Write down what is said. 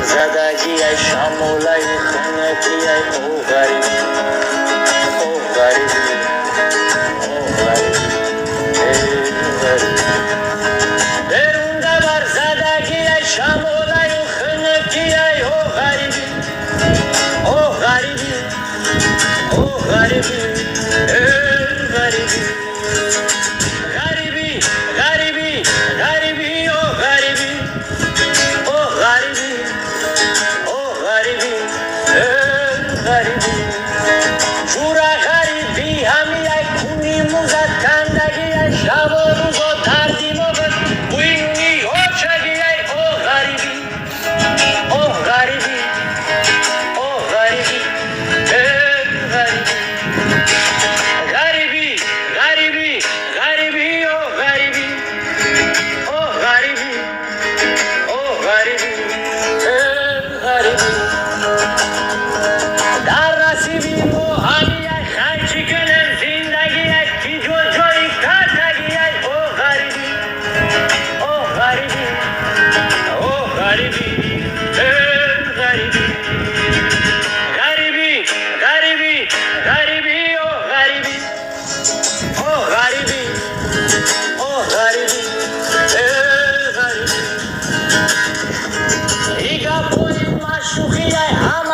زدگی ای شمولای خونکی ای او غریبی او غریبی او غریبی ای غریبی درون دبر زدگی ای شمولای خونکی ای او غریبی او غریبی او غریبی ای غریبی غریبی غریبی غریبی او غریبی او غریبی او غریبی ای غریبی جورا غریبی همی ای کنی موزد کندگی ای شب و روز و دردیم و بوینی هوچگی ای او غریبی او غریبی او غریبی ای غریبی غریبی غریبی غریبی او غریبی او غریبی او غریبی ای غریبی در رسیبی مو همی ای خیچی کنم زندگی ای کی جو جایی کردگی ای او غریبی او غریبی او غریبی ای غریبی غریبی غریبی غریبی او غریبی او غریبی او غریبی ای غریبی ایگا پوی مشوخی ای هم